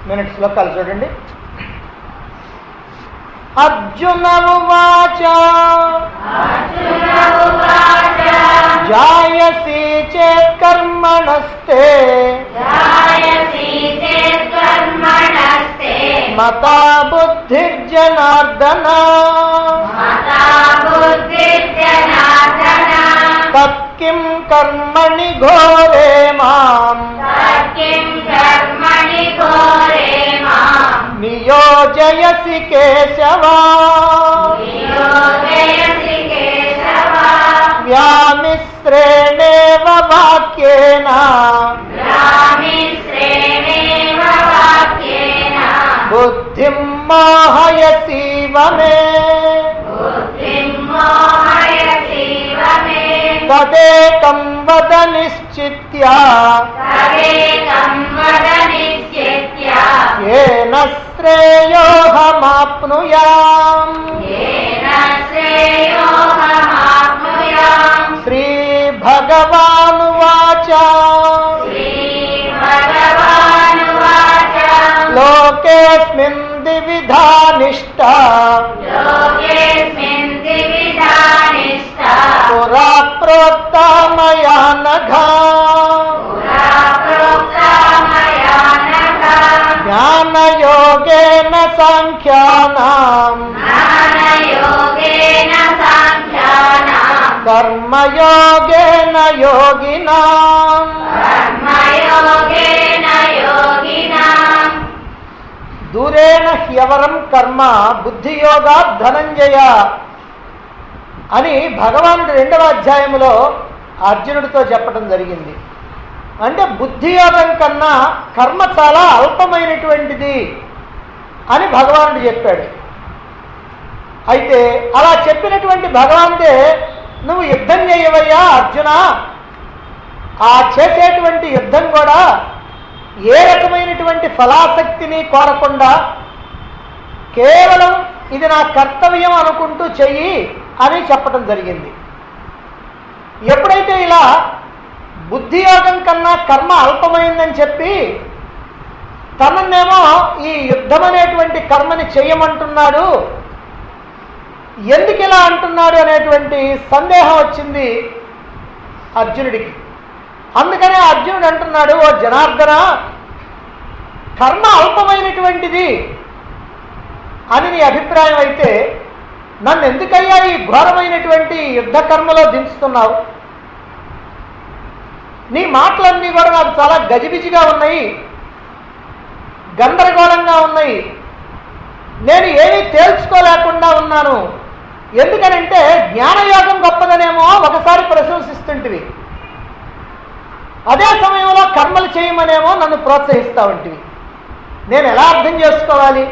మినిట్స్లో కలిసి చూడండి. అర్జున ఉవాచ జాయసి చేత్ కర్మణస్తే మతా బుద్ధిర్జనార్దన తత్కిం కర్మణి ఘోరే మాం నియోజయసి కేశవా వ్యామిశ్రేణేవ వాక్యేన బుద్ధిం మోహయసీవ మే తదేకం వద నిశ్చిత్య ఏన శ్రేయోహమాప్నుయాం. శ్రీ భగవానువాచ లోకేస్మిన్ ద్విధా నిష్టా పురా ప్రోక్తా మయా నఘా జ్ఞానయోగేన సాంఖ్యానాం కర్మయోగేన యోగినాం. దూరేణ హ్యవరం కర్మ బుద్ధియోగా ధనంజయ అని భగవానుడు 2వ అధ్యాయములో అర్జునుడితో చెప్పడం జరిగింది. అంటే బుద్ధియోగం కన్నా కర్మ చాలా అల్పమైనటువంటిది అని భగవానుడు చెప్పాడు. అయితే అలా చెప్పినటువంటి భగవానుడే నువ్వు యుద్ధం చేయవయ్యా అర్జున, ఆ చేసేటువంటి యుద్ధం కూడా ఏ రకమైనటువంటి ఫలాసక్తిని కోరకుండా కేవలం ఇది నా కర్తవ్యం అనుకుంటూ చెయ్యి అని చెప్పడం జరిగింది. ఎప్పుడైతే ఇలా బుద్ధియోగం కన్నా కర్మ అల్పమైందని చెప్పి తననేమో ఈ యుద్ధం అనేటువంటి కర్మని చెయ్యమంటున్నాడు, ఎందుకు ఇలా అంటున్నాడు అనేటువంటి సందేహం వచ్చింది అర్జునుడికి. అందుకనే అర్జునుడు అంటున్నాడు, ఓ జనార్దన, కర్మ అల్పమైనటువంటిది అని నీ అభిప్రాయం అయితే నన్ను ఎందుకయ్యా ఈ ఘోరమైనటువంటి యుద్ధ కర్మలో దించుతున్నావు? నీ మాటలన్నీ కూడా నాకు చాలా గజిబిజిగా ఉన్నాయి, గందరగోళంగా ఉన్నాయి, నేను ఏమీ తేల్చుకోలేకుండా ఉన్నాను. ఎందుకనంటే జ్ఞానయోగం గొప్పదనేమో ఒకసారి ప్రశంసిస్తుంటివి, అదే సమయంలో కర్మలు చేయమనేమో నన్ను ప్రోత్సహిస్తూ ఉంటివి. నేను ఎలా అర్థం చేసుకోవాలి?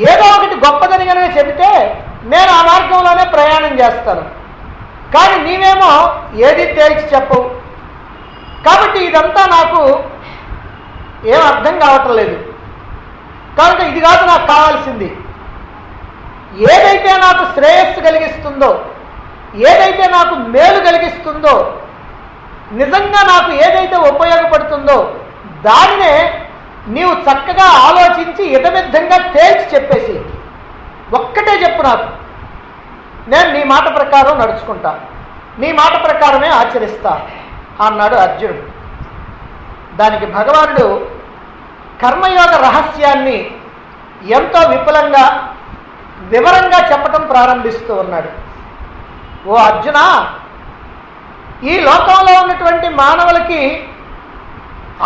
ఏదో ఒకటి గొప్పదని కనుక చెబితే నేను ఆ మార్గంలోనే ప్రయాణం చేస్తాను, కానీ నీవేమో ఏది తేల్చి చెప్పవు. కాబట్టి ఇదంతా నాకు ఏం అర్థం కావటం లేదు. కనుక ఇది కాదు నాకు కావాల్సింది. ఏదైతే నాకు శ్రేయస్సు కలిగిస్తుందో, ఏదైతే నాకు మేలు కలిగిస్తుందో, నిజంగా నాకు ఏదైతే ఉపయోగపడుతుందో దానినే నీవు చక్కగా ఆలోచించి ఇదమిద్దంగా తేల్చి చెప్పేసి ఒక్కటే చెప్పు నాకు, నేను నీ మాట ప్రకారం నడుచుకుంటా, నీ మాట ప్రకారమే ఆచరిస్తా అన్నాడు అర్జునుడు. దానికి భగవానుడు కర్మయోగ రహస్యాన్ని ఎంతో విపులంగా వివరంగా చెప్పటం ప్రారంభిస్తూ ఉన్నాడు. ఓ అర్జున, ఈ లోకంలో ఉన్నటువంటి మానవులకి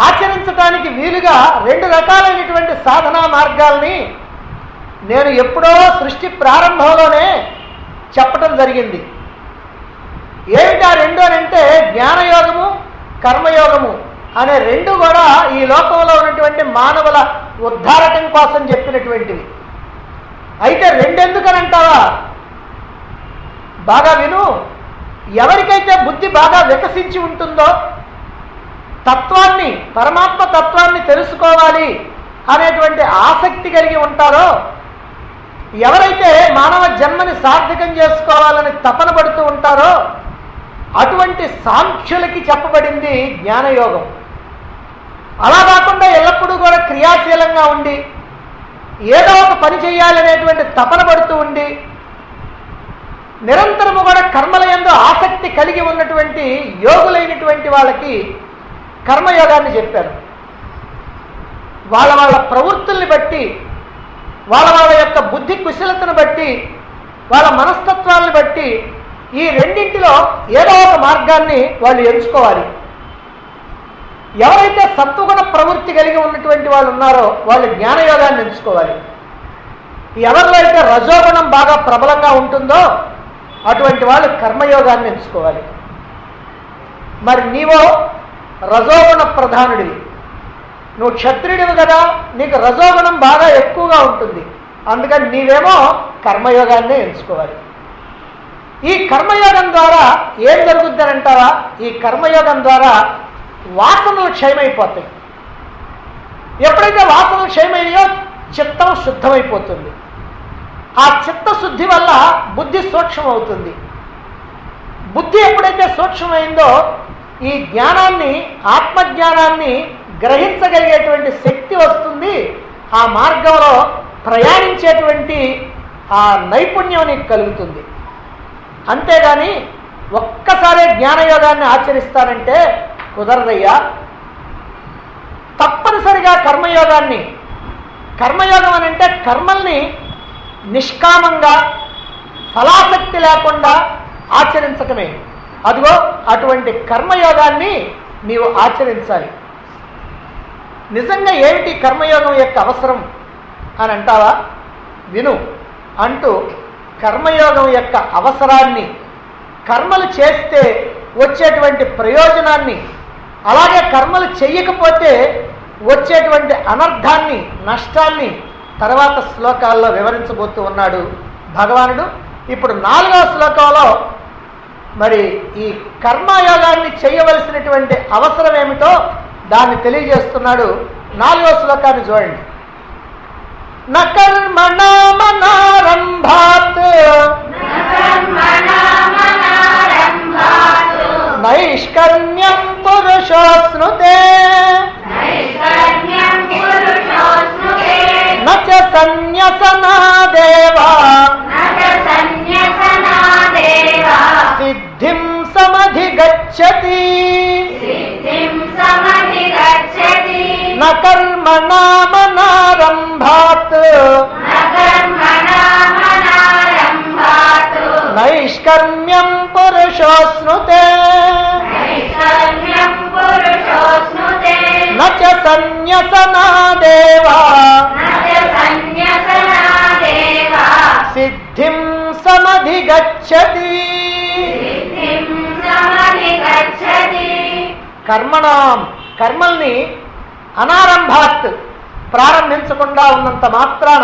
ఆచరించడానికి వీలుగా 2 రకాలైనటువంటి సాధనా మార్గాల్ని నేను ఎప్పుడో సృష్టి ప్రారంభంలోనే చెప్పటం జరిగింది. ఏమిటా 2 అని అంటే జ్ఞానయోగము, కర్మయోగము అనే 2 కూడా ఈ లోకంలో ఉన్నటువంటి మానవుల ఉద్ధారకం కోసం చెప్పినటువంటివి. అయితే 2 ఎందుకనంటావా? బాగా విను. ఎవరికైతే బుద్ధి బాగా వికసించి ఉంటుందో, తత్వాన్ని, పరమాత్మ తత్వాన్ని తెలుసుకోవాలి అనేటువంటి ఆసక్తి కలిగి ఉంటారో, ఎవరైతే మానవ జన్మని సార్థకం చేసుకోవాలని తపన పడుతూ ఉంటారో అటువంటి సాంఖ్యులకి చెప్పబడింది జ్ఞానయోగం. అలా కాకుండా ఎల్లప్పుడూ కూడా క్రియాశీలంగా ఉండి ఏదో ఒక పని చేయాలనేటువంటి తపన పడుతూ ఉండి నిరంతరము కూడా కర్మల యందు ఆసక్తి కలిగి ఉన్నటువంటి యోగులైనటువంటి వాళ్ళకి కర్మయోగాన్ని చెప్పారు. వాళ్ళ వాళ్ళ ప్రవృత్తుల్ని బట్టి, వాళ్ళ వాళ్ళ యొక్క బుద్ధి కుశలతను బట్టి, వాళ్ళ మనస్తత్వాలను బట్టి ఈ రెండింటిలో ఏదో ఒక మార్గాన్ని వాళ్ళు ఎంచుకోవాలి. ఎవరైతే సత్వగుణ ప్రవృత్తి కలిగి ఉన్నటువంటి వాళ్ళు ఉన్నారో వాళ్ళు జ్ఞానయోగాన్ని ఎంచుకోవాలి. ఎవరిలో అయితే రజోగుణం బాగా ప్రబలంగా ఉంటుందో అటువంటి వాళ్ళు కర్మయోగాన్ని ఎంచుకోవాలి. మరి నీవో రజోగుణ ప్రధానుడివి, నువ్వు క్షత్రియుడివి కదా, నీకు రజోగుణం బాగా ఎక్కువగా ఉంటుంది, అందుకని నీవేమో కర్మయోగాన్నే ఎంచుకోవాలి. ఈ కర్మయోగం ద్వారా ఏం జరుగుద్దని అంటారా? ఈ కర్మయోగం ద్వారా వాసనలు క్షయమైపోతాయి. ఎప్పుడైతే వాసనలు క్షయమయ్యో చిత్తం శుద్ధమైపోతుంది. ఆ చిత్తశుద్ధి వల్ల బుద్ధి సూక్ష్మం అవుతుంది. బుద్ధి ఎప్పుడైతే సూక్ష్మమైందో ఈ జ్ఞానాన్ని, ఆత్మజ్ఞానాన్ని గ్రహించగలిగేటువంటి శక్తి వస్తుంది. ఆ మార్గంలో ప్రయాణించేటువంటి ఆ నైపుణ్యం నీకు కలుగుతుంది. అంతేగాని ఒక్కసారి జ్ఞానయోగాన్ని ఆచరిస్తానంటే కుదరదయ్యా. తప్పనిసరిగా కర్మయోగాన్ని, కర్మయోగం అని అంటే కర్మల్ని నిష్కామంగా ఫలాసక్తి లేకుండా ఆచరించటమే. అదిగో అటువంటి కర్మయోగాన్ని నీవు ఆచరించాలి. నిజంగా ఏమిటి కర్మయోగం యొక్క అవసరం అని అంటావా? విను అంటూ కర్మయోగం యొక్క అవసరాన్ని, కర్మలు చేస్తే వచ్చేటువంటి ప్రయోజనాన్ని, అలాగే కర్మలు చెయ్యకపోతే వచ్చేటువంటి అనర్థాన్ని, నష్టాన్ని తర్వాత శ్లోకాల్లో వివరించబోతూ ఉన్నాడు భగవానుడు. ఇప్పుడు 4వ శ్లోకంలో మరి ఈ కర్మయోగాన్ని చేయవలసినటువంటి అవసరం ఏమిటో దాన్ని తెలియజేస్తున్నాడు. 4వ శ్లోకాన్ని చూడండి. న కర్మణామనారంభాత్ నైష్కర్మ్యం పురుషోస్నుతే న చ సన్యసనాదేవ సిద్ధిం సమధిగచ్చతి. న కర్మణామనారంభాత్ నైష్కర్మ్యం పురుషోస్నుతే న చ సన్యసనాదేవ సిద్ధిం సమధిగచ్చతి. కర్మణాం, కర్మల్ని అనారంభాత్ ప్రారంభించకుండా ఉన్నంత మాత్రాన,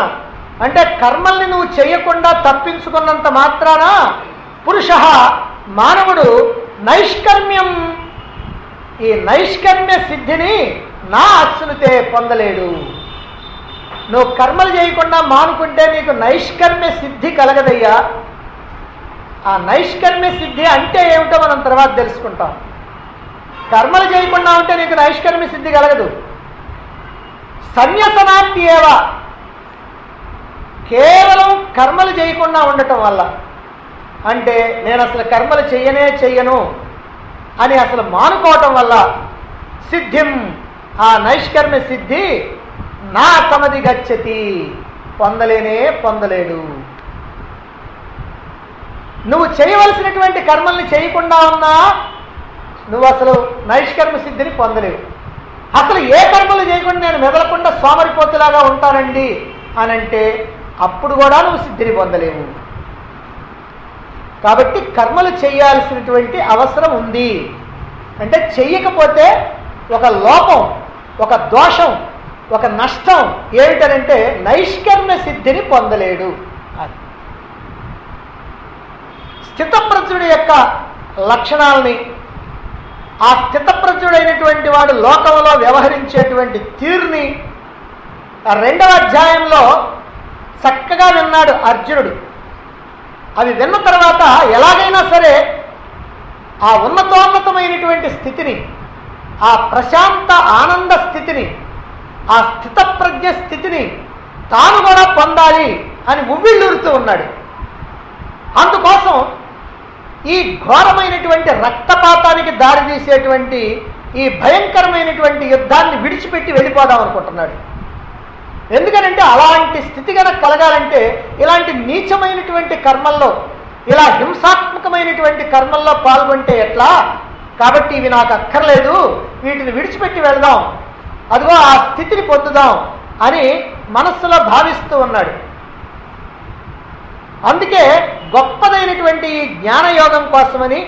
అంటే కర్మల్ని నువ్వు చేయకుండా తప్పించుకున్నంత మాత్రాన పురుష మానవుడు నైష్కర్మ్యం, ఈ నైష్కర్మ్య సిద్ధిని నా అస్సునుతే పొందలేడు. నువ్వు కర్మలు చేయకుండా మానుకుంటే నీకు నైష్కర్మ్య సిద్ధి కలగదయ్యా. ఆ నైష్కర్మ్య సిద్ధి అంటే ఏమిటో మనం తర్వాత తెలుసుకుంటాం. కర్మలు చేయకుండా ఉంటే నీకు నైష్కర్మ్య సిద్ధి కలగదు. సన్యసనాత్యేవ, కేవలం కర్మలు చేయకుండా ఉండటం వల్ల, అంటే నేను అసలు కర్మలు చెయ్యను అని అసలు మానుకోవటం వల్ల సిద్ధిం, ఆ నైష్కర్మ్య సిద్ధి నా సమధి గచ్చతి, పొందలేడు. నువ్వు చేయవలసినటువంటి కర్మల్ని చేయకుండా ఉన్నా నువ్వు అసలు నైష్కర్మ సిద్ధిని పొందలేవు. అసలు ఏ కర్మలు చేయకుండా నేను మెదలకుండా సోమరిపోతులాగా ఉంటానండి అని అంటే అప్పుడు కూడా నువ్వు సిద్ధిని పొందలేవు. కాబట్టి కర్మలు చేయాల్సినటువంటి అవసరం ఉంది. అంటే చెయ్యకపోతే ఒక లోపం, ఒక దోషం, ఒక నష్టం ఏమిటనంటే నైష్కర్మ్య సిద్ధిని పొందలేడు. అది స్థితప్రజ్ఞుడి యొక్క లక్షణాలని, ఆ స్థితప్రజ్ఞుడైనటువంటి వాడు లోకంలో వ్యవహరించేటువంటి తీరుని 2వ అధ్యాయంలో చక్కగా విన్నాడు అర్జునుడు. అవి విన్న తర్వాత ఎలాగైనా సరే ఆ ఉన్నతోన్నతమైనటువంటి స్థితిని, ఆ ప్రశాంత ఆనంద స్థితిని, ఆ స్థితప్రజ్ఞ స్థితిని తాను కూడా పొందాలి అని ఉవ్విళ్ళూరుతూ ఉన్నాడు. అందుకోసం ఈ ఘోరమైనటువంటి రక్తపాతానికి దారితీసేటువంటి ఈ భయంకరమైనటువంటి యుద్ధాన్ని విడిచిపెట్టి వెళ్ళిపోదాం అనుకుంటున్నాడు. ఎందుకనంటే అలాంటి స్థితి కనుక కలగాలంటే ఇలాంటి నీచమైనటువంటి కర్మల్లో, ఇలా హింసాత్మకమైనటువంటి కర్మల్లో పాల్గొంటే ఎట్లా? కాబట్టి ఇవి నాకు అక్కర్లేదు, వీటిని విడిచిపెట్టి వెళదాం, అదిగో ఆ స్థితిని పొందుదాం అని మనస్సులో భావిస్తూ ఉన్నాడు. అందుకే గొప్పదైనటువంటి ఈ జ్ఞానయోగం కోసమని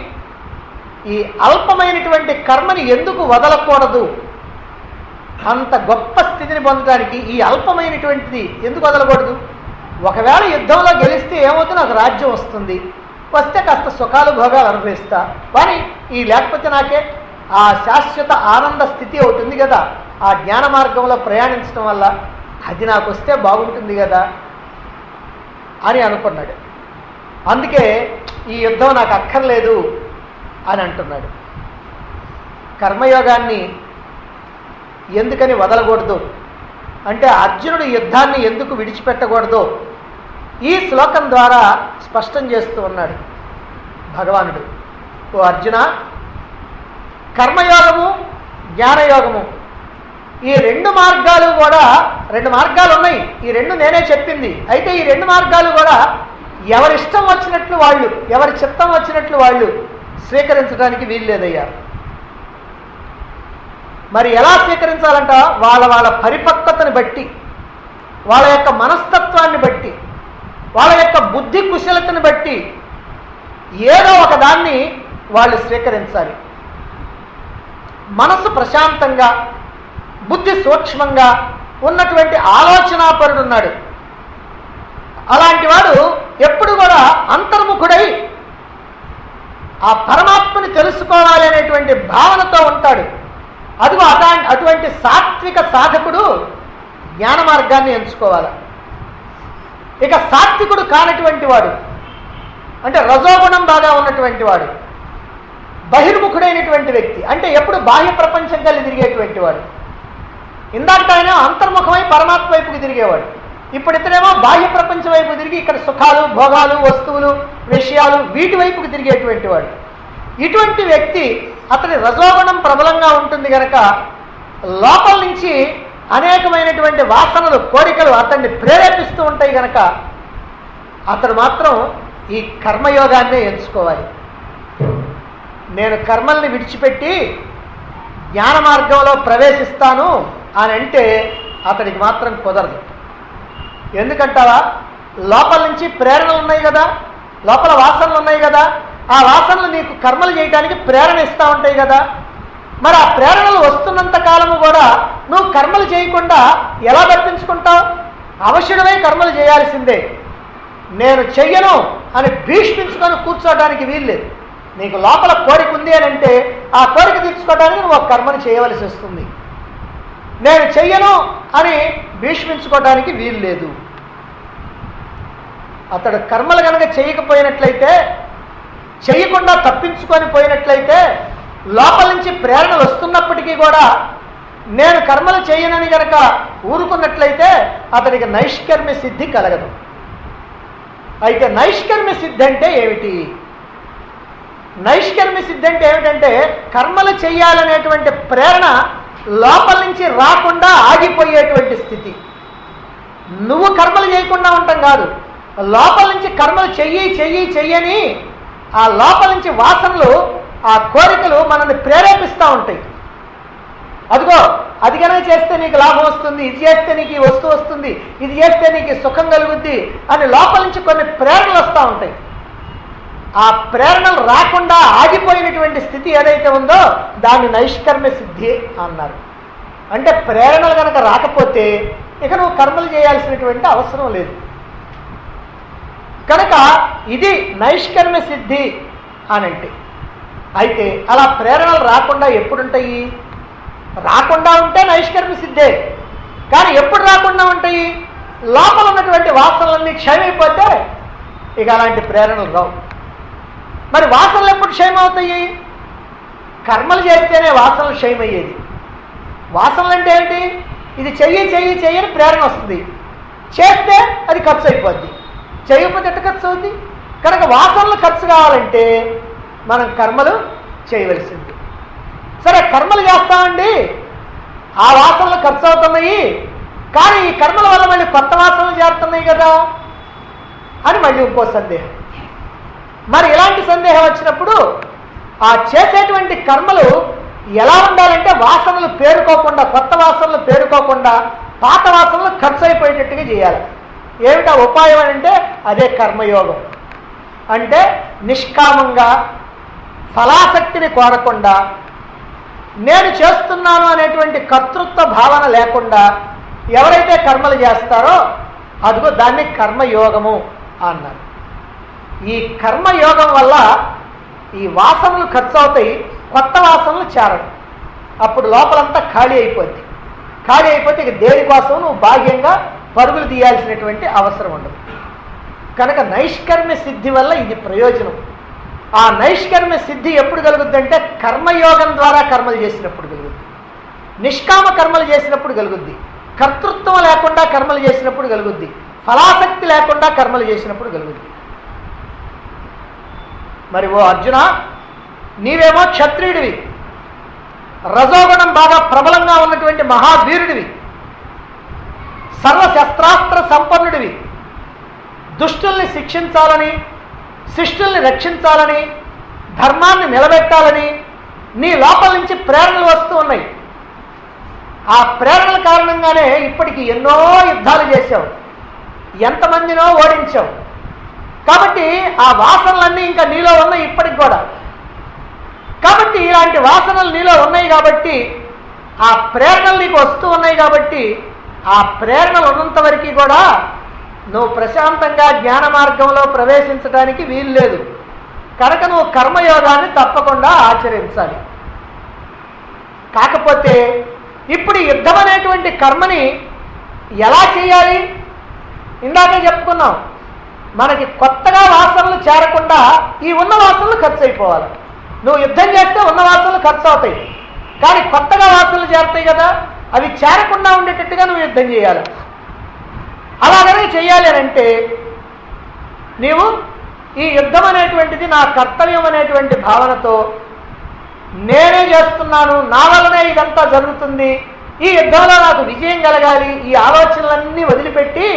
ఈ అల్పమైనటువంటి కర్మని ఎందుకు వదలకూడదు, అంత గొప్ప స్థితిని పొందడానికి ఈ అల్పమైనటువంటిది ఎందుకు వదలకూడదు? ఒకవేళ యుద్ధంలో గెలిస్తే ఏమవుతుంది? నాకు రాజ్యం వస్తుంది, వస్తే కాస్త సుఖాలు భోగాలు అనుభవిస్తా, కానీ ఈ లేకపోతే నాకే ఆ శాశ్వత ఆనంద స్థితి ఒకటి ఉంది కదా, ఆ జ్ఞాన మార్గంలో ప్రయాణించడం వల్ల అది నాకు వస్తే బాగుంటుంది కదా అని అనుకున్నాడు. అందుకే ఈ యుద్ధం నాకు అక్కర్లేదు అని అంటున్నాడు. కర్మయోగాన్ని ఎందుకని వదలకూడదు అంటే, అర్జునుడు యుద్ధాన్ని ఎందుకు విడిచిపెట్టకూడదు ఈ శ్లోకం ద్వారా స్పష్టం చేస్తూ ఉన్నాడు భగవానుడు. ఓ అర్జున, కర్మయోగము జ్ఞానయోగము ఈ రెండు మార్గాలు కూడా, రెండు మార్గాలు ఉన్నాయి, ఈ రెండు నేనే చెప్పింది. అయితే ఈ రెండు మార్గాలు కూడా ఎవరిష్టం వచ్చినట్లు వాళ్ళు, ఎవరి చిత్తం వచ్చినట్లు వాళ్ళు స్వీకరించడానికి వీల్లేదయ్యా. మరి ఎలా స్వీకరించాలంట? వాళ్ళ వాళ్ళ పరిపక్వతని బట్టి, వాళ్ళ యొక్క మనస్తత్వాన్ని బట్టి, వాళ్ళ యొక్క బుద్ధి కుశలతని బట్టి ఏదో ఒక దాన్ని వాళ్ళు స్వీకరించాలి. మనసు ప్రశాంతంగా, బుద్ధి సూక్ష్మంగా ఉన్నటువంటి ఆలోచనాపరుడున్నాడు. అలాంటి వాడు ఎప్పుడు కూడా అంతర్ముఖుడై ఆ పరమాత్మని తెలుసుకోవాలి అనేటువంటి భావనతో ఉంటాడు. అదిగో అటువంటి సాత్విక సాధకుడు జ్ఞాన మార్గాన్ని ఎంచుకోవాలి. ఇక సాత్వికుడు కానటువంటి వాడు అంటే రజోగుణం బాగా ఉన్నటువంటి వాడు, బహిర్ముఖుడైనటువంటి వ్యక్తి అంటే ఎప్పుడు బాహ్య ప్రపంచం కలిగి తిరిగేటువంటి వాడు. ఇందాక ఆయన అంతర్ముఖమై పరమాత్మ వైపుకి తిరిగేవాడు, ఇప్పుడు ఇతనేమో బాహ్య ప్రపంచం వైపు తిరిగి ఇక్కడ సుఖాలు భోగాలు వస్తువులు విషయాలు వీటి వైపుకి తిరిగేటువంటి వాడు. ఇటువంటి వ్యక్తి, అతని రజోగుణం ప్రబలంగా ఉంటుంది కనుక లోపల నుంచి అనేకమైనటువంటి వాసనలు కోరికలు అతన్ని ప్రేరేపిస్తూ ఉంటాయి కనుక అతడు మాత్రం ఈ కర్మయోగాన్నే ఎంచుకోవాలి. నేను కర్మల్ని విడిచిపెట్టి జ్ఞాన మార్గంలో ప్రవేశిస్తాను అని అంటే అతడికి మాత్రం కుదరదు. ఎందుకంటావా? లోపల నుంచి ప్రేరణలు ఉన్నాయి కదా, లోపల వాసనలు ఉన్నాయి కదా, ఆ వాసనలు నీకు కర్మలు చేయడానికి ప్రేరణ ఇస్తూ ఉంటాయి కదా. మరి ఆ ప్రేరణలు వస్తున్నంత కాలము కూడా నువ్వు కర్మలు చేయకుండా ఎలా తప్పించుకుంటావు? అవశ్యమై కర్మలు చేయాల్సిందే. నేను చెయ్యను అని భీష్మించుకొని కూర్చోవడానికి వీల్లేదు. నీకు లోపల కోరిక ఉంది అని అంటే ఆ కోరిక తీర్చుకోవడానికి నువ్వు ఒక కర్మను చేయవలసి వస్తుంది. నేను చెయ్యను అని భీష్మించుకోవడానికి వీల్లేదు. అతడు కర్మలు కనుక చేయకపోయినట్లయితే, చేయకుండా తప్పించుకొని పోయినట్లయితే, లోపల నుంచి ప్రేరణలు వస్తున్నప్పటికీ కూడా నేను కర్మలు చేయనని కనుక ఊరుకున్నట్లయితే అతడికి నైష్కర్మ్య సిద్ధి కలగదు. అయితే నైష్కర్మ్య సిద్ధి అంటే ఏమిటి? నైష్కర్మ్య సిద్ధి అంటే ఏమిటంటే కర్మలు చేయాలనేటువంటి ప్రేరణ లోపల నుంచి రాకుండా ఆగిపోయేటువంటి స్థితి. నువ్వు కర్మలు చేయకుండా ఉంటాం కాదు, లోపల నుంచి కర్మలు చెయ్యని ఆ లోపల నుంచి వాసనలు, ఆ కోరికలు మనల్ని ప్రేరేపిస్తూ ఉంటాయి. అదిగో అది కనుక చేస్తే నీకు లాభం వస్తుంది, ఇది చేస్తే నీకు ఈ వస్తువు వస్తుంది, ఇది చేస్తే నీకు సుఖం కలుగుద్ది అని లోపల నుంచి కొన్ని ప్రేరణలు వస్తూ ఉంటాయి. ఆ ప్రేరణలు రాకుండా ఆగిపోయినటువంటి స్థితి ఏదైతే ఉందో దాన్ని నైష్కర్మ్య సిద్ధి అన్నారు. అంటే ప్రేరణలు కనుక రాకపోతే ఇక నువ్వు కర్మలు చేయాల్సినటువంటి అవసరం లేదు. కనుక ఇది నైష్కర్మ్య సిద్ధి అనంటే. అయితే అలా ప్రేరణలు రాకుండా ఎప్పుడుంటాయి? రాకుండా ఉంటే నైష్కర్మ్య సిద్ధే. కానీ ఎప్పుడు రాకుండా ఉంటాయి? లోపల ఉన్నటువంటి వాసనలన్నీ క్షయమైపోతే ఇక అలాంటి ప్రేరణలు రావు. మరి వాసనలు ఎప్పుడు క్షయమవుతాయి? కర్మలు చేస్తేనే వాసనలు క్షయమయ్యేది. వాసనలు అంటే ఏంటి? ఇది చెయ్యని ప్రేరణ వస్తుంది, చేస్తే అది ఖర్చు అయిపోద్ది, చేయకపోతే ఎట్ట ఖర్చు అవుద్ది? కనుక వాసనలు ఖర్చు కావాలంటే మనం కర్మలు చేయవలసింది. సరే కర్మలు చేస్తామండి, ఆ వాసనలు ఖర్చు అవుతున్నాయి, కానీ ఈ కర్మల వల్ల మళ్ళీ కొత్త వాసనలు చేరుతున్నాయి కదా అని మళ్ళీ ఇంకో సందేహం. మరి ఇలాంటి సందేహం వచ్చినప్పుడు ఆ చేసేటువంటి కర్మలు ఎలా ఉండాలంటే వాసనలు పేరుకోకుండా, కొత్త వాసనలు పేరుకోకుండా పాత వాసనలు ఖర్చు అయిపోయేటట్టుగా చేయాలి. ఏమిటా ఉపాయం అంటే అదే కర్మయోగం. అంటే నిష్కామంగా ఫలాసక్తిని కోరకుండా, నేను చేస్తున్నాను అనేటువంటి కర్తృత్వ భావన లేకుండా ఎవరైతే కర్మలు చేస్తారో అదిగో దాన్ని కర్మయోగము అన్నారు. ఈ కర్మయోగం వల్ల ఈ వాసనలు ఖర్చు అవుతాయి, కొత్త వాసనలు చేరడం. అప్పుడు లోపలంతా ఖాళీ అయిపోద్ది. ఖాళీ అయిపోతే ఇక దేనికోసం నువ్వు బాహ్యంగా పరుగులు తీయాల్సినటువంటి అవసరం ఉండదు. కనుక నైష్కర్మ్య సిద్ధి వల్ల ఇది ప్రయోజనం. ఆ నైష్కర్మ్య సిద్ధి ఎప్పుడు కలుగుద్ది అంటే కర్మయోగం ద్వారా కర్మలు చేసినప్పుడు కలుగుద్ది, నిష్కామ కర్మలు చేసినప్పుడు కలుగుద్ది, కర్తృత్వం లేకుండా కర్మలు చేసినప్పుడు కలుగుద్ది, ఫలాసక్తి లేకుండా కర్మలు చేసినప్పుడు కలుగుద్ది. మరి ఓ అర్జున, నీవేమో క్షత్రియుడివి, రజోగుణం బాగా ప్రబలంగా ఉన్నటువంటి మహావీరుడివి, సర్వశస్త్రాస్త్ర సంపన్నుడివి, దుష్టుల్ని శిక్షించాలని, శిష్టుల్ని రక్షించాలని, ధర్మాన్ని నిలబెట్టాలని నీ లోపల నుంచి ప్రేరణలు వస్తూ ఉన్నాయి. ఆ ప్రేరణల కారణంగానే ఇప్పటికి ఎన్నో యుద్ధాలు చేశావు, ఎంతమందినో ఓడించావు. కాబట్టి ఆ వాసనలన్నీ ఇంకా నీలో ఉన్నాయి ఇప్పటికి కూడా. కాబట్టి ఇలాంటి వాసనలు నీలో ఉన్నాయి కాబట్టి, ఆ ప్రేరణలు నీకు వస్తూ ఉన్నాయి కాబట్టి, ఆ ప్రేరణలు ఉన్నంత వరకు కూడా నువ్వు ప్రశాంతంగా జ్ఞాన మార్గంలో ప్రవేశించడానికి వీలు లేదు. కనుక నువ్వు కర్మయోగాన్ని తప్పకుండా ఆచరించాలి. కాకపోతే ఇప్పుడు యుద్ధం అనేటువంటి కర్మని ఎలా చేయాలి? ఇందాకే చెప్పుకున్నాం, మనకి కొత్తగా వాసనలు చేరకుండా ఈ ఉన్న వాసనలు ఖర్చు అయిపోవాలి. నువ్వు యుద్ధం చేస్తే ఉన్న వాసనలు ఖర్చు అవుతాయి, కానీ కొత్తగా వాసనలు చేరుతాయి కదా, అవి చేరకుండా ఉండేటట్టుగా నువ్వు యుద్ధం చేయాలి. అలాగనే చేయాలి అని అంటే నీవు ఈ యుద్ధం అనేటువంటిది నా కర్తవ్యం అనేటువంటి భావనతో, నేనే చేస్తున్నాను, నా వల్లనే ఇదంతా జరుగుతుంది, ఈ యుద్ధంలో నాకు విజయం కలగాలి, ఈ ఆలోచనలన్నీ వదిలిపెట్టి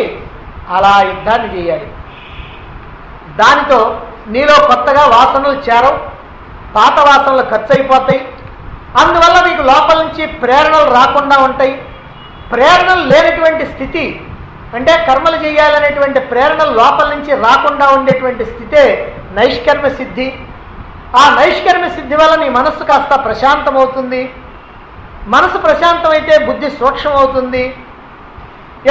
అలా యుద్ధాన్ని చేయాలి. దానితో నీలో కొత్తగా వాసనలు చేరవు, పాత వాసనలు ఖర్చు అయిపోతాయి. అందువల్ల నీకు లోపల నుంచి ప్రేరణలు రాకుండా ఉంటాయి. ప్రేరణలు లేనటువంటి స్థితి అంటే కర్మలు చేయాలనేటువంటి ప్రేరణలు లోపల నుంచి రాకుండా ఉండేటువంటి స్థితే నైష్కర్మ్య సిద్ధి. ఆ నైష్కర్మ్య సిద్ధి వల్ల నీ మనస్సు కాస్త ప్రశాంతమవుతుంది. మనసు ప్రశాంతమైతే బుద్ధి సూక్ష్మమవుతుంది.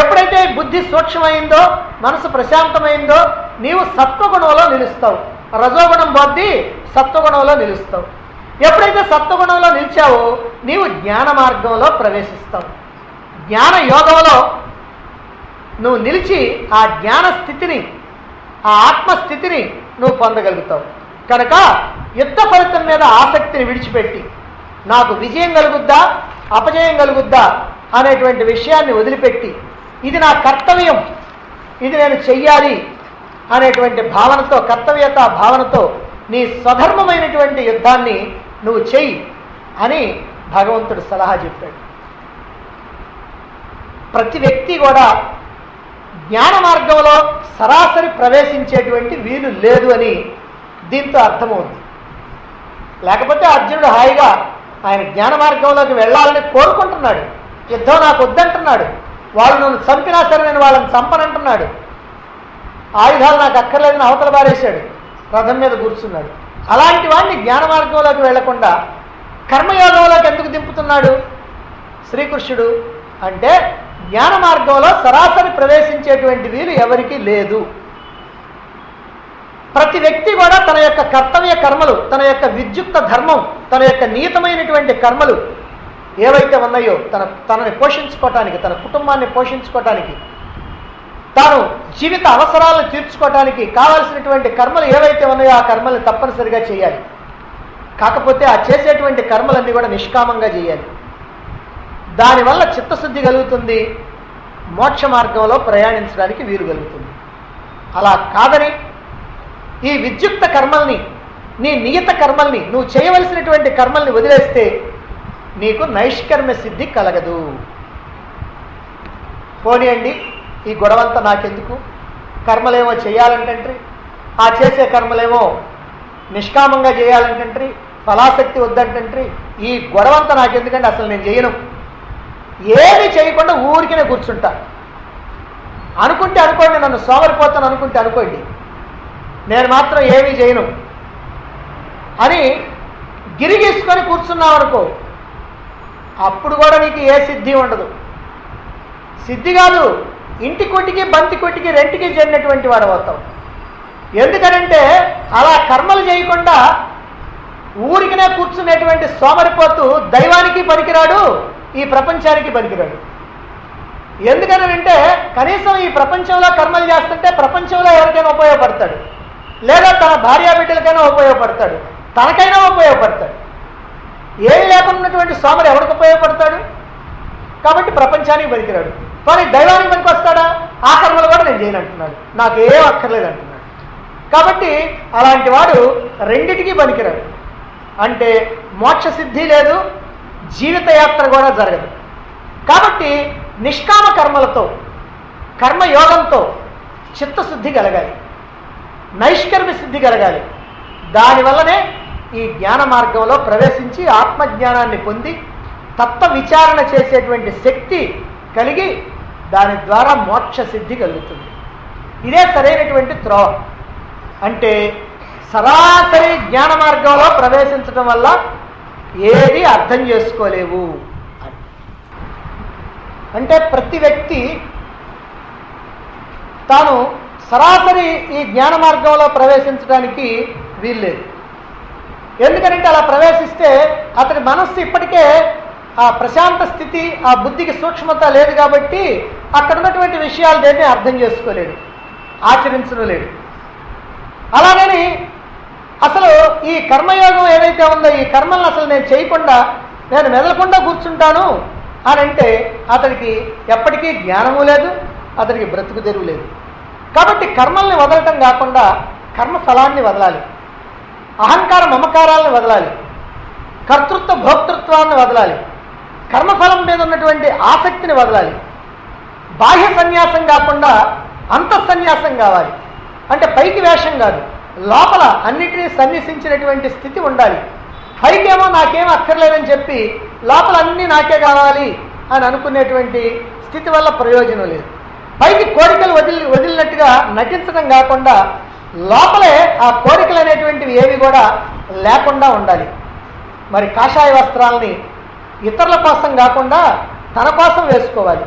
ఎప్పుడైతే బుద్ధి సూక్ష్మమైందో, మనసు ప్రశాంతమైందో, నీవు సత్వగుణంలో నిలుస్తావు. రజోగుణం పోద్ది, సత్వగుణంలో నిలుస్తావు. ఎప్పుడైతే సత్వగుణంలో నిలిచావో నీవు జ్ఞాన మార్గంలో ప్రవేశిస్తావు. జ్ఞాన యోగంలో నువ్వు నిలిచి ఆ జ్ఞాన స్థితిని, ఆ ఆత్మస్థితిని నువ్వు పొందగలుగుతావు. కనుక యుద్ధ ఫలితం మీద ఆసక్తిని విడిచిపెట్టి నాకు విజయం కలుగుద్దా అపజయం కలుగుద్దా అనేటువంటి విషయాన్ని వదిలిపెట్టి ఇది నా కర్తవ్యం, ఇది నేను చెయ్యాలి అనేటువంటి భావనతో, కర్తవ్యత భావనతో నీ స్వధర్మమైనటువంటి యుద్ధాన్ని నువ్వు చెయ్యి అని భగవంతుడు సలహా చెప్పాడు. ప్రతి వ్యక్తి కూడా జ్ఞాన మార్గంలో సరాసరి ప్రవేశించేటువంటి వీలు లేదు అని దీంతో అర్థమవుతుంది. లేకపోతే అర్జునుడు హాయిగా ఆయన జ్ఞాన మార్గంలోకి వెళ్ళాలని కోరుకుంటున్నాడు. యుద్ధం నాకు వద్దంటున్నాడు, వాళ్ళు నన్ను చంపినా సరే నేను వాళ్ళని చంపనంటున్నాడు, ఆయుధాలు నాకు అక్కర్లేదని అవతల బారేశాడు, రథం మీద కూర్చున్నాడు. అలాంటి వాడిని జ్ఞాన మార్గంలోకి వెళ్లకుండా కర్మయోగంలోకి ఎందుకు దింపుతున్నాడు శ్రీకృష్ణుడు అంటే జ్ఞాన మార్గంలో సరాసరి ప్రవేశించేటువంటి వీలు ఎవరికీ లేదు. ప్రతి వ్యక్తి కూడా తన యొక్క కర్తవ్య కర్మలు, తన యొక్క విద్యుక్త ధర్మం, తన యొక్క నియతమైనటువంటి కర్మలు ఏవైతే ఉన్నాయో తనని పోషించుకోవటానికి, తన కుటుంబాన్ని పోషించుకోవటానికి, తాను జీవిత అవసరాలను తీర్చుకోవటానికి కావాల్సినటువంటి కర్మలు ఏవైతే ఉన్నాయో ఆ కర్మల్ని తప్పనిసరిగా చేయాలి. కాకపోతే ఆ చేసేటువంటి కర్మలన్నీ కూడా నిష్కామంగా చేయాలి. దానివల్ల చిత్తశుద్ధి కలుగుతుంది, మోక్ష మార్గంలో ప్రయాణించడానికి వీలు కలుగుతుంది. అలా కాదని ఈ విద్యుక్త కర్మల్ని, నీ నియత కర్మల్ని, నువ్వు చేయవలసినటువంటి కర్మల్ని వదిలేస్తే నీకు నైష్కర్మ్య సిద్ధి కలగదు. పోనీయండి, ఈ గొడవంతా నాకెందుకు, కర్మలేమో చేయాలంటే, ఆ చేసే కర్మలేమో నిష్కామంగా చేయాలంటే, ఫలాసక్తి వద్దంటే, ఈ గొడవంతా నాకెందుకంటే అసలు నేను చేయను, ఏమీ చేయకుండా ఊరికినే కూర్చుంటా అనుకుంటే అనుకోండి, నన్ను సోమరిపోతాను అనుకుంటే అనుకోండి, నేను మాత్రం ఏమీ చేయను అని గిరిగీసుకొని కూర్చున్నావు అనుకో, అప్పుడు కూడా నీకు ఏ సిద్ధి ఉండదు. సిద్ధి కాదు, ఇంటి కొట్టికి బంతి కొట్టికి రెంటికి చేరినటువంటి వాడు అవుతావు. ఎందుకనంటే అలా కర్మలు చేయకుండా ఊరికినే కూర్చునేటువంటి సోమరిపోతూ దైవానికి పనికిరాడు, ఈ ప్రపంచానికి పనికిరాడు. ఎందుకనంటే కనీసం ఈ ప్రపంచంలో కర్మలు చేస్తుంటే ప్రపంచంలో ఎవరికైనా ఉపయోగపడతాడు, లేదా తన భార్యాబిడ్డలకైనా ఉపయోగపడతాడు, తనకైనా ఉపయోగపడతాడు. ఏం లేకున్నటువంటి సోమరు ఎవరికి ఉపయోగపడతాడు? కాబట్టి ప్రపంచానికి పనికిరాడు. కానీ దైవానికి పనికి వస్తాడా? ఆ కర్మలు కూడా నేను చేయను అంటున్నాడు, నాకు ఏం అక్కర్లేదు అంటున్నాడు. కాబట్టి అలాంటి వాడు రెండిటికీ పనికిరాడు. అంటే మోక్ష సిద్ధి లేదు, జీవితయాత్ర కూడా జరగదు. కాబట్టి నిష్కామ కర్మలతో, కర్మయోగంతో చిత్తశుద్ధి కలగాలి, నైష్కర్మ్య సిద్ధి కలగాలి. దానివల్లనే ఈ జ్ఞాన మార్గంలో ప్రవేశించి ఆత్మజ్ఞానాన్ని పొంది తత్వ విచారణ చేసేటువంటి శక్తి కలిగి దాని ద్వారా మోక్ష సిద్ధి కలుగుతుంది. ఇదే సరైనటువంటి త్రోవ. అంటే సరాసరి జ్ఞాన మార్గంలో ప్రవేశించడం వల్ల ఏది అర్థం చేసుకోలేవు అని. అంటే ప్రతి వ్యక్తి తాను సరాసరి ఈ జ్ఞాన మార్గంలో ప్రవేశించడానికి వీల్లేదు. ఎందుకంటే అలా ప్రవేశిస్తే అతని మనస్సు ఇప్పటికే ఆ ప్రశాంత స్థితి, ఆ బుద్ధికి సూక్ష్మత లేదు కాబట్టి అక్కడ ఉన్నటువంటి విషయాలు దేన్ని అర్థం చేసుకోలేడు, ఆచరించడం లేదు. అలాగని అసలు ఈ కర్మయోగం ఏదైతే ఉందో ఈ కర్మలను అసలు నేను చేయకుండా నేను మెదలకుండా కూర్చుంటాను అని అంటే అతనికి ఎప్పటికీ జ్ఞానము లేదు, అతనికి బ్రతుకు తెరువు లేదు. కాబట్టి కర్మల్ని వదలటం కాకుండా కర్మఫలాన్ని వదలాలి, అహంకార మమకారాలను వదలాలి, కర్తృత్వ భోక్తృత్వాన్ని వదలాలి, కర్మఫలం మీద ఉన్నటువంటి ఆసక్తిని వదలాలి. బాహ్య సన్యాసం కాకుండా అంతఃసన్యాసం కావాలి. అంటే పైకి వేషం కాదు, లోపల అన్నిటినీ సన్యసించినటువంటి స్థితి ఉండాలి. పైకేమో నాకేం అక్కర్లేదని చెప్పి లోపల అన్నీ నాకే కావాలి అని అనుకునేటువంటి స్థితి వల్ల ప్రయోజనం లేదు. పైకి కోరికలు వదిలినట్టుగా నటించడం కాకుండా లోపలే ఆ కోరికలు అనేటువంటివి ఏవి కూడా లేకుండా ఉండాలి. మరి కాషాయ వస్త్రాలని ఇతరుల కోసం కాకుండా తన కోసం వేసుకోవాలి.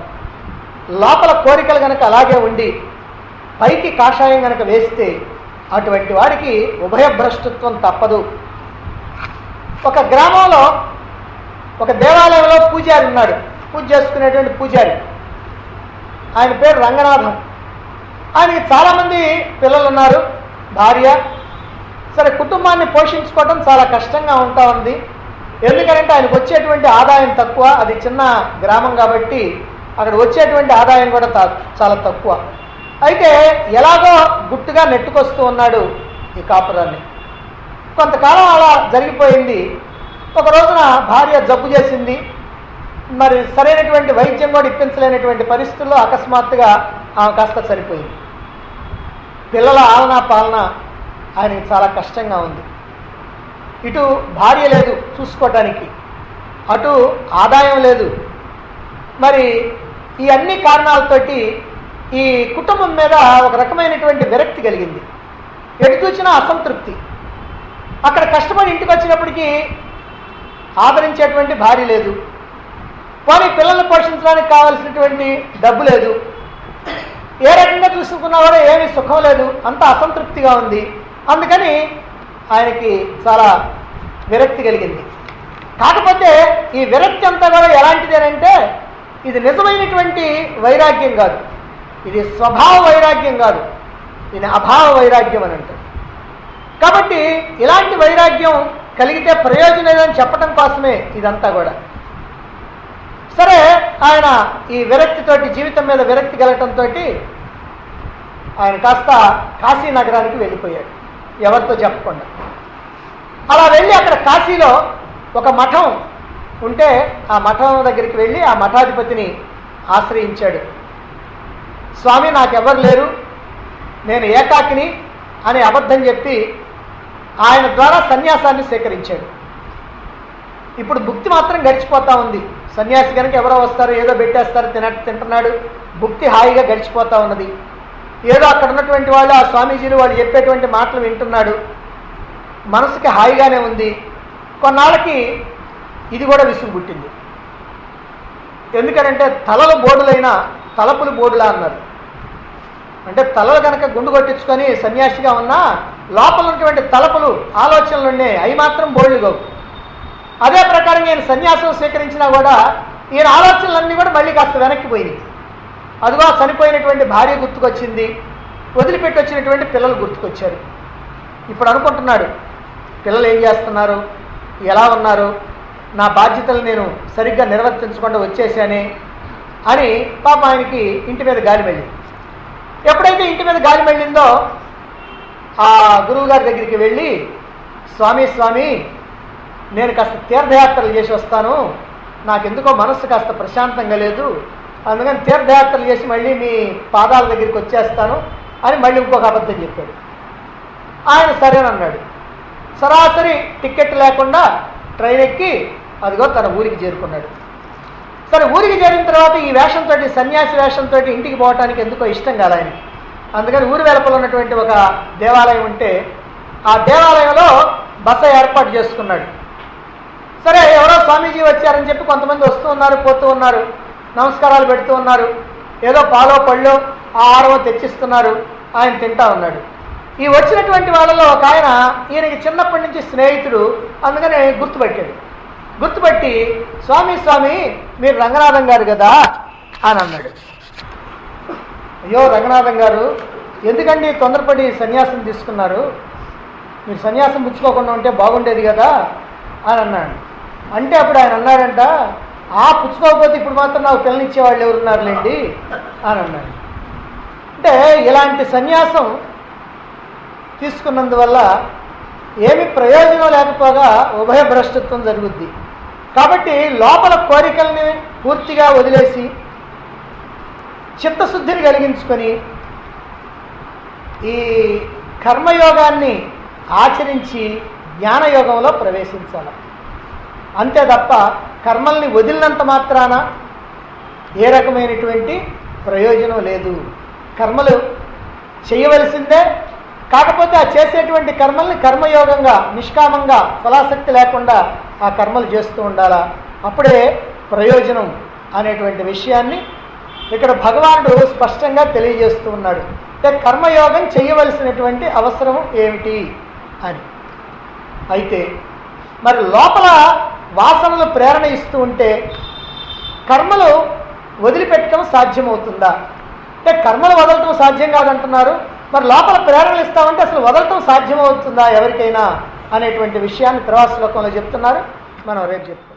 లోపల కోరికలు కనుక అలాగే ఉండి పైకి కాషాయం కనుక వేస్తే అటువంటి వాడికి ఉభయభ్రష్టత్వం తప్పదు. ఒక గ్రామంలో ఒక దేవాలయంలో పూజారి ఉన్నాడు, పూజ చేసుకునేటువంటి పూజారి. ఆయన పేరు రంగనాథం. ఆయనకి చాలామంది పిల్లలు ఉన్నారు, భార్య. సరే, కుటుంబాన్ని పోషించుకోవడం చాలా కష్టంగా ఉంటా ఉంది. ఎందుకంటే ఆయనకు వచ్చేటువంటి ఆదాయం తక్కువ, అది చిన్న గ్రామం కాబట్టి అక్కడ వచ్చేటువంటి ఆదాయం కూడా చాలా తక్కువ. అయితే ఎలాగో గుట్టుగా నెట్టుకొస్తూ ఉన్నాడు ఈ కాపురాన్ని. కొంతకాలం అలా జరిగిపోయింది. ఒక రోజున భార్య జబ్బు చేసింది. మరి సరైనటువంటి వైద్యం కూడా ఇప్పించలేనటువంటి పరిస్థితుల్లో అకస్మాత్తుగా ఆమె కాస్త చనిపోయింది. పిల్లల ఆలన పాలన ఆయనకి చాలా కష్టంగా ఉంది. ఇటు భార్య లేదు చూసుకోవటానికి, అటు ఆదాయం లేదు. మరి ఈ అన్ని కారణాలతోటి ఈ కుటుంబం మీద ఒక రకమైనటువంటి విరక్తి కలిగింది. ఎటు చూసినా అసంతృప్తి. అక్కడ కష్టపడి ఇంటికి వచ్చినప్పటికీ ఆదరించేటువంటి భార్య లేదు, పోనీ పిల్లల్ని పోషించడానికి కావాల్సినటువంటి డబ్బు లేదు, ఏ రకంగా చూసుకున్నా కూడా ఏమీ సుఖం లేదు, అంత అసంతృప్తిగా ఉంది. అందుకని ఆయనకి చాలా విరక్తి కలిగింది. కాకపోతే ఈ విరక్తి అంతా కూడా ఎలాంటిదేనంటే ఇది నిజమైనటువంటి వైరాగ్యం కాదు, ఇది స్వభావ వైరాగ్యం కాదు, ఇది అభావ వైరాగ్యం అని అంటారు. కాబట్టి ఇలాంటి వైరాగ్యం కలిగితే ప్రయోజనం లేదని చెప్పడం కోసమే ఇదంతా కూడా. సరే ఆయన ఈ విరక్తితోటి, జీవితం మీద విరక్తి కలగటంతో ఆయన కాస్త కాశీ నగరానికి వెళ్ళిపోయాడు, ఎవరితో చెప్పకుండా. అలా వెళ్ళి అక్కడ కాశీలో ఒక మఠం ఉంటే ఆ మఠం దగ్గరికి వెళ్ళి ఆ మఠాధిపతిని ఆశ్రయించాడు. స్వామి, నాకెవ్వరు లేరు, నేను ఏకాకిని అని అబద్ధం చెప్పి ఆయన ద్వారా సన్యాసాన్ని స్వీకరించాడు. ఇప్పుడు భుక్తి మాత్రం గడిచిపోతూ ఉంది. సన్యాసి కనుక ఎవరో వస్తారు, ఏదో పెట్టేస్తారు, తింటున్నాడు, భుక్తి హాయిగా గడిచిపోతూ ఉన్నది. ఏదో అక్కడ ఉన్నటువంటి వాళ్ళు, ఆ స్వామీజీలు వాళ్ళు చెప్పేటువంటి మాటలు వింటున్నాడు, మనసుకి హాయిగానే ఉంది. కొన్నాళ్ళకి ఇది కూడా విసుగు పుట్టింది. ఎందుకనంటే తలలు బోడులైనా తలపులు బోడులా అన్నారు. అంటే తలలు కనుక గుండు కొట్టించుకొని సన్యాసిగా ఉన్నా లోపల ఉన్నటువంటి తలపులు, ఆలోచనలు ఉన్నాయి, అవి మాత్రం బోళ్లుగా. అదే ప్రకారం ఈయన సన్యాసం స్వీకరించినా కూడా ఈయన ఆలోచనలన్నీ కూడా మళ్ళీ కాస్త వెనక్కిపోయినాయి. అదిగో చనిపోయినటువంటి భార్య గుర్తుకొచ్చింది, వదిలిపెట్టి వచ్చినటువంటి పిల్లలు గుర్తుకొచ్చారు. ఇప్పుడు అనుకుంటున్నాడు, పిల్లలు ఏం చేస్తున్నారు, ఎలా ఉన్నారు, నా బాధ్యతలు నేను సరిగ్గా నిర్వర్తించకుండా వచ్చేసానే అని పాప ఆయనకి ఇంటి మీద గాలి వెళ్ళింది. ఎప్పుడైతే ఇంటి మీద గాలి వెళ్ళిందో ఆ గురువుగారి దగ్గరికి వెళ్ళి, స్వామి స్వామి, నేను కాస్త తీర్థయాత్రలు చేసి వస్తాను, నాకెందుకో మనస్సు కాస్త ప్రశాంతంగా లేదు, అందుకని తీర్థయాత్రలు చేసి మళ్ళీ మీ పాదాల దగ్గరికి వచ్చేస్తాను అని మళ్ళీ ఇంకొక అబద్ధం చెప్పాడు. ఆయన సరేనన్నాడు. సరాసరి టికెట్ లేకుండా ట్రైన్ ఎక్కి అదిగో తన ఊరికి చేరుకున్నాడు. సరే, ఊరికి చేరిన తర్వాత ఈ వేషంతో, సన్యాసి వేషంతో ఇంటికి పోవటానికి ఎందుకో ఇష్టం కాదు ఆయనకి. అందుకని ఊరి వెలుపల ఉన్నటువంటి ఒక దేవాలయం ఉంటే ఆ దేవాలయంలో బస ఏర్పాటు చేసుకున్నాడు. సరే, ఎవరో స్వామీజీ వచ్చారని చెప్పి కొంతమంది వస్తూ ఉన్నారు, పోతూ ఉన్నారు, నమస్కారాలు పెడుతూ ఉన్నారు, ఏదో పాలో పళ్ళో ఆహారమో తెచ్చిస్తున్నారు, ఆయన తింటా ఉన్నాడు. ఈ వచ్చినటువంటి వాళ్ళలో ఒక ఆయన ఈయనకి చిన్నప్పటి నుంచి స్నేహితుడు, అందుకని గుర్తుపట్టాడు. గుర్తుపట్టి, స్వామి స్వామి, మీరు రంగనాథం గారు కదా అని అన్నాడు. అయ్యో రంగనాథం గారు, ఎందుకండి తొందరపడి సన్యాసం తీసుకున్నారు, మీరు సన్యాసం పుచ్చుకోకుండా ఉంటే బాగుండేది కదా అని అన్నాడు. అంటే అప్పుడు ఆయన అన్నాడంట, పుచ్చుకోకపోతే ఇప్పుడు మాత్రం నాకు పిల్లనిచ్చేవాళ్ళు ఎవరున్నారులేండి అని అన్నాడు. అంటే ఇలాంటి సన్యాసం తీసుకున్నందువల్ల ఏమి ప్రయోజనం లేకపోగా ఉభయభ్రష్టత్వం జరుగుద్ది. కాబట్టి లోపల కోరికల్ని పూర్తిగా వదిలేసి చిత్తశుద్ధిని కలిగించుకొని ఈ కర్మయోగాన్ని ఆచరించి జ్ఞానయోగంలో ప్రవేశించాలి. అంతే తప్ప కర్మల్ని వదిలినంత మాత్రాన ఏ రకమైనటువంటి ప్రయోజనం లేదు. కర్మలు చేయవలసిందే, కాకపోతే ఆ చేసేటువంటి కర్మల్ని కర్మయోగంగా, నిష్కామంగా, ఫలాసక్తి లేకుండా ఆ కర్మలు చేస్తూ ఉండాలా. అప్పుడే ప్రయోజనం అనేటువంటి విషయాన్ని ఇక్కడ భగవానుడు స్పష్టంగా తెలియజేస్తూ ఉన్నాడు. అంటే కర్మయోగం చేయవలసినటువంటి అవసరం ఏమిటి అని. అయితే మరి లోపల వాసనలు ప్రేరణ ఇస్తూ ఉంటే కర్మలు వదిలిపెట్టడం సాధ్యమవుతుందా? అంటే కర్మలు వదలటం సాధ్యం కాదంటున్నారు, మరి లోపల ప్రేరణలు ఇస్తామంటే అసలు వదలటం సాధ్యమవుతుందా ఎవరికైనా అనేటువంటి విషయాన్ని తర్వాత శ్లోకంలో చెప్తున్నారు. మనం రేపు చెప్తాం.